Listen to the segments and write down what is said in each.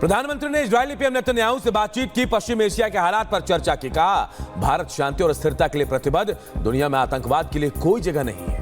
प्रधानमंत्री ने Israeli PM Netanyahu से बातचीत की, पश्चिम एशिया के हालात पर चर्चा की। कहा, भारत शांति और स्थिरता के लिए प्रतिबद्ध, दुनिया में आतंकवाद के लिए कोई जगह नहीं है।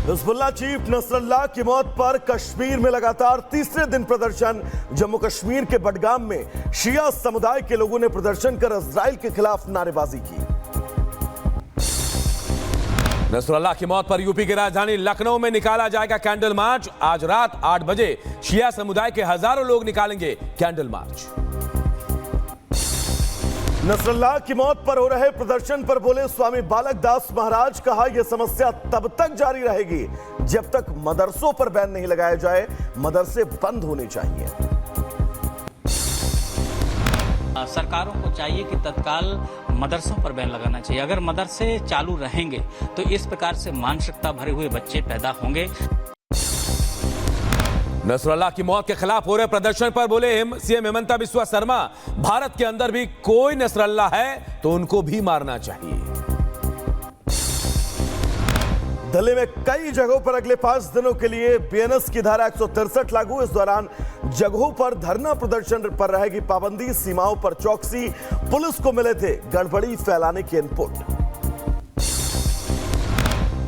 हिजबुल्लाह चीफ नसरल्लाह की मौत पर कश्मीर में लगातार तीसरे दिन प्रदर्शन। जम्मू कश्मीर के बडगाम में शिया समुदाय के लोगों ने प्रदर्शन कर इजराइल के खिलाफ नारेबाजी की। नसरल्लाह की मौत पर यूपी की राजधानी लखनऊ में निकाला जाएगा कैंडल मार्च। आज रात 8 बजे शिया समुदाय के हजारों लोग निकालेंगे कैंडल मार्च। नसरल्लाह की मौत पर हो रहे प्रदर्शन पर बोले स्वामी बालक दास महाराज। कहा, यह समस्या तब तक जारी रहेगी जब तक मदरसों पर बैन नहीं लगाया जाए। मदरसे बंद होने चाहिए। सरकारों को चाहिए कि तत्काल मदरसों पर बैन लगाना चाहिए। अगर मदरसे चालू रहेंगे तो इस प्रकार से मानसिकता भरे हुए बच्चे पैदा होंगे। नसरल्लाह की मौत के खिलाफ हो रहे प्रदर्शन पर बोले सीएम हेमंता बिस्वा शर्मा, भारत के अंदर भी कोई नसरल्लाह है तो उनको भी मारना चाहिए। दिल्ली में कई जगहों पर अगले 5 दिनों के लिए बीएनएस की धारा 163 लागू। इस दौरान जगहों पर धरना प्रदर्शन पर रहेगी पाबंदी। सीमाओं पर चौकसी। पुलिस को मिले थे गड़बड़ी फैलाने के इनपुट।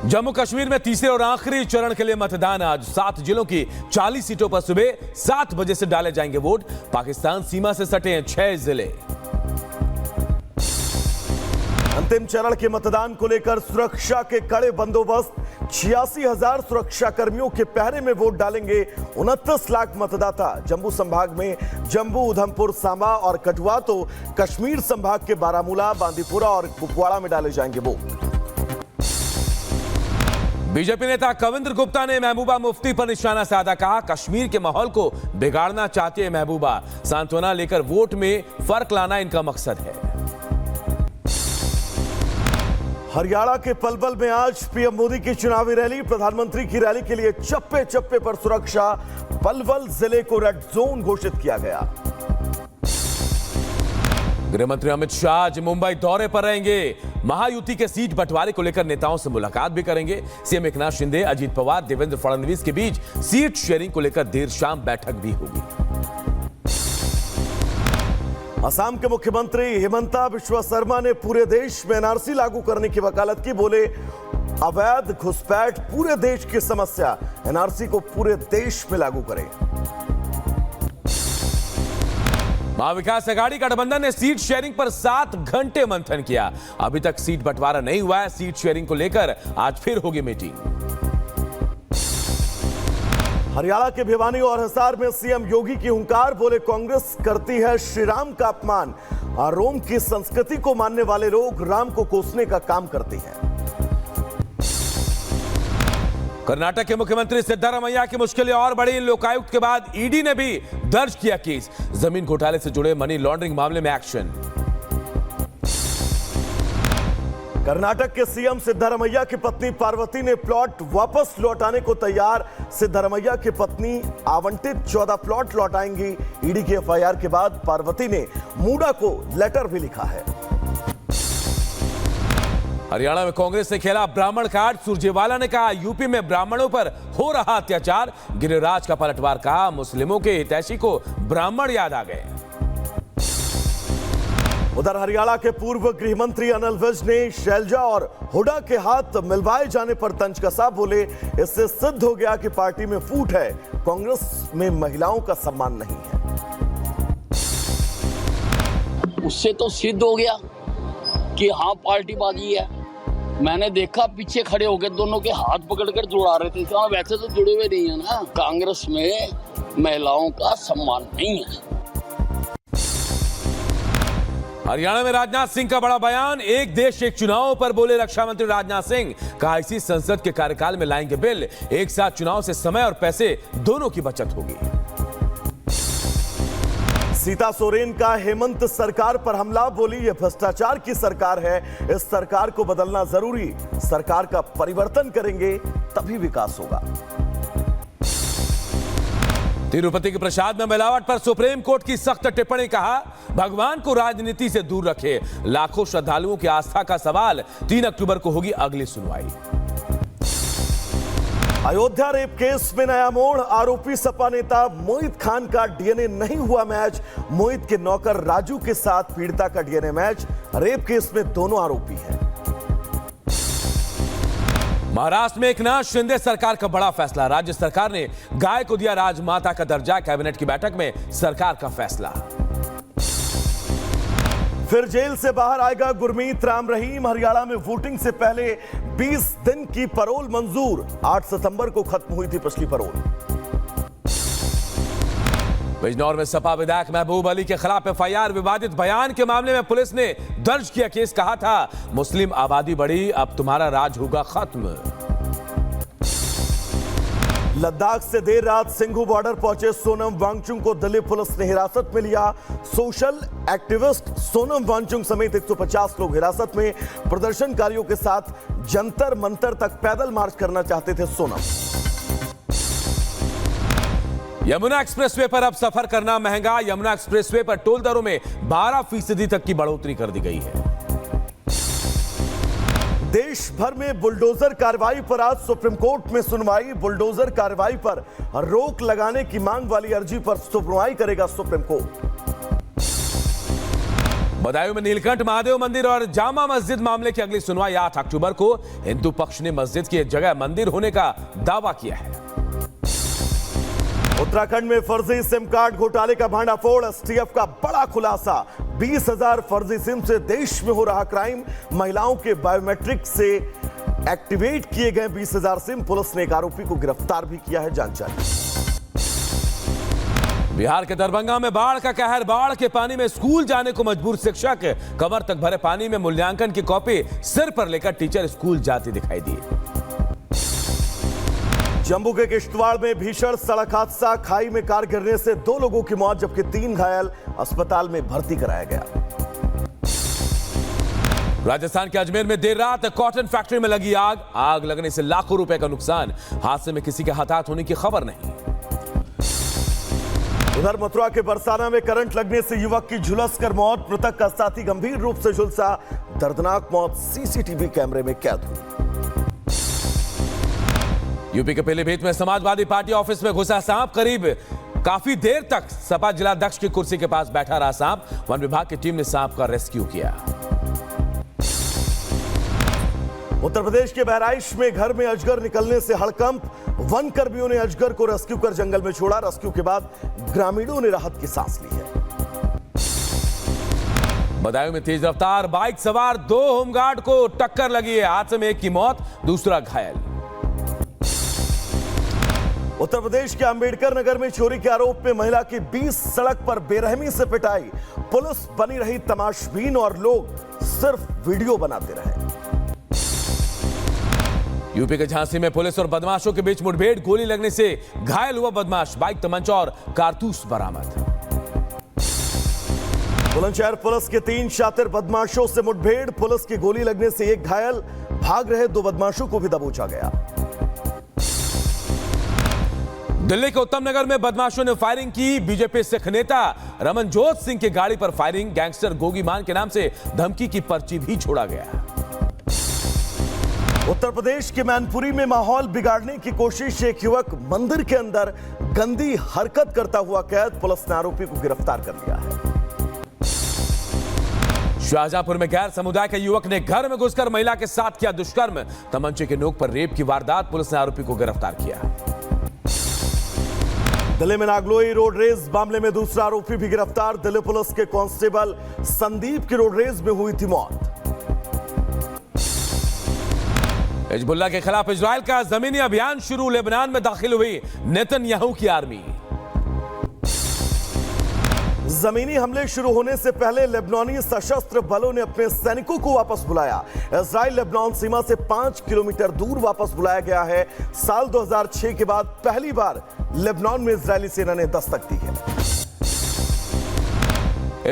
जम्मू कश्मीर में तीसरे और आखिरी चरण के लिए मतदान आज। 7 जिलों की 40 सीटों पर सुबह 7 बजे से डाले जाएंगे वोट। पाकिस्तान सीमा से सटे हैं 6 जिले। अंतिम चरण के मतदान को लेकर सुरक्षा के कड़े बंदोबस्त। 86,000 सुरक्षा कर्मियों के पहरे में वोट डालेंगे 29 लाख मतदाता। जम्मू संभाग में जम्मू, उधमपुर, सांबा और कठुआ तो कश्मीर संभाग के बारामूला, बांदीपुरा और कुपवाड़ा में डाले जाएंगे वोट। बीजेपी नेता कविंद्र गुप्ता ने महबूबा मुफ्ती पर निशाना साधा। कहा, कश्मीर के माहौल को बिगाड़ना चाहती है महबूबा। सांत्वना लेकर वोट में फर्क लाना इनका मकसद है। हरियाणा के पलवल में आज पीएम मोदी की चुनावी रैली। प्रधानमंत्री की रैली के लिए चप्पे चप्पे पर सुरक्षा। पलवल जिले को रेड जोन घोषित किया गया। गृह मंत्री अमित शाह आज मुंबई दौरे पर रहेंगे। महायुति के सीट बंटवारे को लेकर नेताओं से मुलाकात भी करेंगे। सीएम एकनाथ शिंदे, अजीत पवार, देवेंद्र फडणवीस के बीच सीट शेयरिंग को लेकर देर शाम बैठक भी होगी। असम के मुख्यमंत्री हेमंता बिस्वा शर्मा ने पूरे देश में एनआरसी लागू करने की वकालत की। बोले, अवैध घुसपैठ पूरे देश की समस्या, एनआरसी को पूरे देश में लागू करें। महाविकास अघाड़ी गठबंधन ने सीट शेयरिंग पर 7 घंटे मंथन किया। अभी तक सीट बंटवारा नहीं हुआ है। सीट शेयरिंग को लेकर आज फिर होगी मीटिंग। हरियाणा के भिवानी और हिसार में सीएम योगी की हुंकार। बोले, कांग्रेस करती है श्री राम का अपमान। रोम की संस्कृति को मानने वाले लोग राम को कोसने का काम करते हैं। कर्नाटक के मुख्यमंत्री सिद्धारमैया की मुश्किलें और बढ़ी। लोकायुक्त के बाद ईडी ने भी दर्ज किया केस। जमीन घोटाले से जुड़े मनी लॉन्ड्रिंग मामले में एक्शन। कर्नाटक के सीएम सिद्धारमैया की पत्नी पार्वती ने प्लॉट वापस लौटाने को तैयार। सिद्धारमैया की पत्नी आवंटित 14 प्लॉट लौटाएंगी। ईडी की एफआईआर के बाद पार्वती ने मूडा को लेटर भी लिखा है। हरियाणा में कांग्रेस ने खेला ब्राह्मण कार्ड। सुरजेवाला ने कहा, यूपी में ब्राह्मणों पर हो रहा अत्याचार। गिरिराज का पलटवार। कहा, मुस्लिमों के हितैषी को ब्राह्मण याद आ गए। उधर हरियाणा के पूर्व गृह मंत्री अनिल विज ने शैलजा और हुड्डा के हाथ मिलवाए जाने पर तंज कसा। बोले, इससे सिद्ध हो गया कि पार्टी में फूट है, कांग्रेस में महिलाओं का सम्मान नहीं है। उससे तो सिद्ध हो गया कि हाँ पार्टीबाजी है। मैंने देखा पीछे खड़े होकर दोनों के हाथ पकड़कर जुड़ा रहे थे। वैसे तो जुड़े हुए नहीं है ना। कांग्रेस में महिलाओं का सम्मान नहीं है। हरियाणा में राजनाथ सिंह का बड़ा बयान। एक देश एक चुनाव पर बोले रक्षा मंत्री राजनाथ सिंह। कहा, इसी संसद के कार्यकाल में लाएंगे बिल। एक साथ चुनाव से समय और पैसे दोनों की बचत होगी। सीता सोरेन का हेमंत सरकार पर हमला। बोली, यह भ्रष्टाचार की सरकार है, इस सरकार को बदलना जरूरी। सरकार का परिवर्तन करेंगे तभी विकास होगा। तिरुपति के प्रसाद में मिलावट पर सुप्रीम कोर्ट की सख्त टिप्पणी। कहा, भगवान को राजनीति से दूर रखे। लाखों श्रद्धालुओं की आस्था का सवाल। 3 अक्टूबर को होगी अगली सुनवाई। अयोध्या रेप केस में नया मोड़, आरोपी सपा नेता मोहित खान का डीएनए नहीं हुआ मैच। मोहित के नौकर राजू के साथ पीड़िता का डीएनए मैच। रेप केस में दोनों आरोपी हैं। महाराष्ट्र में एकनाथ शिंदे सरकार का बड़ा फैसला। राज्य सरकार ने गाय को दिया राजमाता का दर्जा। कैबिनेट की बैठक में सरकार का फैसला। फिर जेल से बाहर आएगा गुरमीत राम रहीम। हरियाणा में वोटिंग से पहले 20 दिन की पैरोल मंजूर। 8 सितंबर को खत्म हुई थी पिछली पैरोल। बिजनौर में सपा विधायक महबूब अली के खिलाफ एफआईआर। विवादित बयान के मामले में पुलिस ने दर्ज किया केस। कहा था मुस्लिम आबादी बढ़ी, अब तुम्हारा राज होगा खत्म। लद्दाख से देर रात सिंघू बॉर्डर पहुंचे सोनम वांगचुक को दिल्ली पुलिस ने हिरासत में लिया। सोशल एक्टिविस्ट सोनम वांगचुक समेत 150 लोग हिरासत में। प्रदर्शनकारियों के साथ जंतर मंतर तक पैदल मार्च करना चाहते थे सोनम। यमुना एक्सप्रेसवे पर अब सफर करना महंगा। यमुना एक्सप्रेसवे पर टोल दरों में 12% तक की बढ़ोतरी कर दी गई है। देश भर में बुलडोजर कार्रवाई पर आज सुप्रीम कोर्ट में सुनवाई। बुलडोजर कार्रवाई पर रोक लगाने की मांग वाली अर्जी पर सुनवाई करेगा सुप्रीम कोर्ट। बदायूं में नीलकंठ महादेव मंदिर और जामा मस्जिद मामले की अगली सुनवाई 8 अक्टूबर को। हिंदू पक्ष ने मस्जिद की जगह मंदिर होने का दावा किया है। उत्तराखंड में फर्जी सिम कार्ड घोटाले का भांडाफोड़। एसटीएफ का बड़ा खुलासा। 20,000 फर्जी सिम से देश में हो रहा क्राइम। महिलाओं के बायोमेट्रिक से एक्टिवेट किए गए 20,000 सिम। पुलिस ने एक आरोपी को गिरफ्तार भी किया है। जानकारी। बिहार के दरभंगा में बाढ़ का कहर। बाढ़ के पानी में स्कूल जाने को मजबूर शिक्षक। कमर तक भरे पानी में मूल्यांकन की कॉपी सिर पर लेकर टीचर स्कूल जाते दिखाई दिए। जम्मू के किश्तवाड़ में भीषण सड़क हादसा। खाई में कार गिरने से 2 लोगों की मौत जबकि 3 घायल। अस्पताल में भर्ती कराया गया। राजस्थान के अजमेर में देर रात कॉटन फैक्ट्री में लगी आग। आग लगने से लाखों रुपए का नुकसान। हादसे में किसी के हताहत होने की खबर नहीं। उधर मथुरा के बरसाना में करंट लगने से युवक की झुलसकर मौत। मृतक का साथी गंभीर रूप से झुलसा। दर्दनाक मौत सीसीटीवी कैमरे में कैद हुई। यूपी के पीलीभीत में समाजवादी पार्टी ऑफिस में घुसा सांप। करीब काफी देर तक सपा जिलाध्यक्ष की कुर्सी के पास बैठा रहा सांप। वन विभाग की टीम ने सांप का रेस्क्यू किया। उत्तर प्रदेश के बहराइच में घर में अजगर निकलने से हड़कंप। वन कर्मियों ने अजगर को रेस्क्यू कर जंगल में छोड़ा। रेस्क्यू के बाद ग्रामीणों ने राहत की सांस ली है। बदायूं में तेज रफ्तार बाइक सवार 2 होमगार्ड को टक्कर लगी है। हादसे में एक की मौत, दूसरा घायल। उत्तर प्रदेश के अंबेडकर नगर में चोरी के आरोप में महिला की 20 सड़क पर बेरहमी से पिटाई। पुलिस बनी रही तमाशबीन और लोग सिर्फ वीडियो बनाते रहे। यूपी के झांसी में पुलिस और बदमाशों के बीच मुठभेड़। गोली लगने से घायल हुआ बदमाश। बाइक, तमंचा और कारतूस बरामद। बुलंदशहर पुलिस के 3 शातिर बदमाशों से मुठभेड़। पुलिस की गोली लगने से 1 घायल। भाग रहे 2 बदमाशों को भी दबोचा गया। दिल्ली के उत्तम नगर में बदमाशों ने फायरिंग की। बीजेपी सिख नेता रमनजोत सिंह की गाड़ी पर फायरिंग। गैंगस्टर गोगी मान के नाम से धमकी की पर्ची भी छोड़ा गया। उत्तर प्रदेश के मैनपुरी में माहौल बिगाड़ने की कोशिश। एक युवक मंदिर के अंदर गंदी हरकत करता हुआ कैद। पुलिस ने आरोपी को गिरफ्तार कर लिया है। शाहजहांपुर में गैर समुदाय के युवक ने घर में घुसकर महिला के साथ किया दुष्कर्म। तमंचे के नोक पर रेप की वारदात। पुलिस ने आरोपी को गिरफ्तार किया। दिल्ली में नागलोई रोड रेस मामले में दूसरा आरोपी भी गिरफ्तार। दिल्ली पुलिस के कांस्टेबल संदीप की रोड रेस में हुई थी मौत। हिजबुल्लाह के खिलाफ इजराइल का जमीनी अभियान शुरू। लेबनान में दाखिल हुई नेतन्याहू की आर्मी। जमीनी हमले शुरू होने से पहले लेबनानी सशस्त्र बलों ने अपने सैनिकों को वापस बुलाया। इजराइल लेबनान सीमा से 5 किलोमीटर दूर वापस बुलाया गया है। साल 2006 के बाद पहली बार लेबनान में इजरायली सेना ने दस्तक दी है।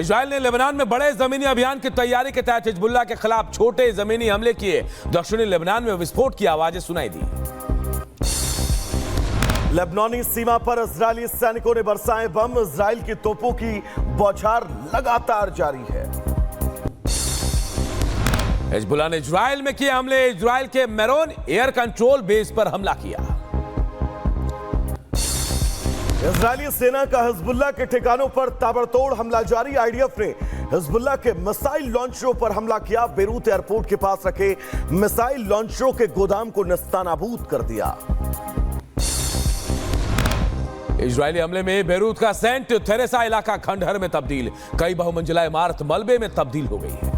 इजराइल ने लेबनान में बड़े जमीनी अभियान की तैयारी के तहत हिजबुल्लाह के खिलाफ छोटे जमीनी हमले किए। दक्षिणी लेबनान में विस्फोट की आवाजें सुनाई दी। लेबनानी सीमा पर इजरायली सैनिकों ने बरसाए बम। इजराइल की तोपों की बौछार लगातार जारी है। हिजबुल्लाह ने इजराइल में किए हमले। इजराइल के मेरोन एयर कंट्रोल बेस पर हमला किया। इजरायली सेना का हिजबुल्लाह के ठिकानों पर ताबड़तोड़ हमला जारी। आईडीएफ ने हिजबुल्लाह के मिसाइल लॉन्चरों पर हमला किया। बेरूत एयरपोर्ट के पास रखे मिसाइल लॉन्चरों के गोदाम को नस्तानाबूद कर दिया। इजरायली हमले में बेरूत का सेंट थेरेसा इलाका खंडहर में तब्दील। कई बहुमंजिला इमारत मलबे में तब्दील हो गई है।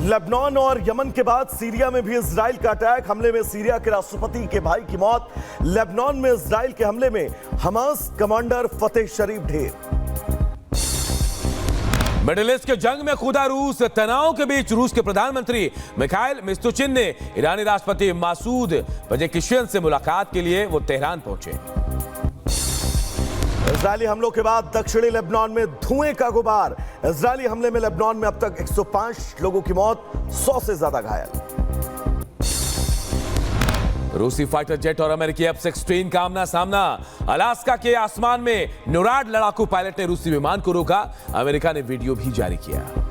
लेबनान और यमन के बाद सीरिया में भी इजराइल का अटैक। हमले में सीरिया के राष्ट्रपति के भाई की मौत। लेबनान में इजराइल के हमले में हमास कमांडर फतेह शरीफ ढेर। मिडिल ईस्ट के जंग में कूदा रूस। तनाव के बीच रूस के प्रधानमंत्री मिखाइल मिशुस्तिन ने ईरानी राष्ट्रपति मासूद पेजेश्कियान से मुलाकात के लिए वो तेहरान पहुंचे। इजरायली हमलों के बाद दक्षिणी लेबनान में धुएं का गुबार। इजरायली हमले में लेबनान में अब तक 105 लोगों की मौत, 100 से ज्यादा घायल। रूसी फाइटर जेट और अमेरिकी F-16 का आमना सामना। अलास्का के आसमान में नोराड लड़ाकू पायलट ने रूसी विमान को रोका। अमेरिका ने वीडियो भी जारी किया।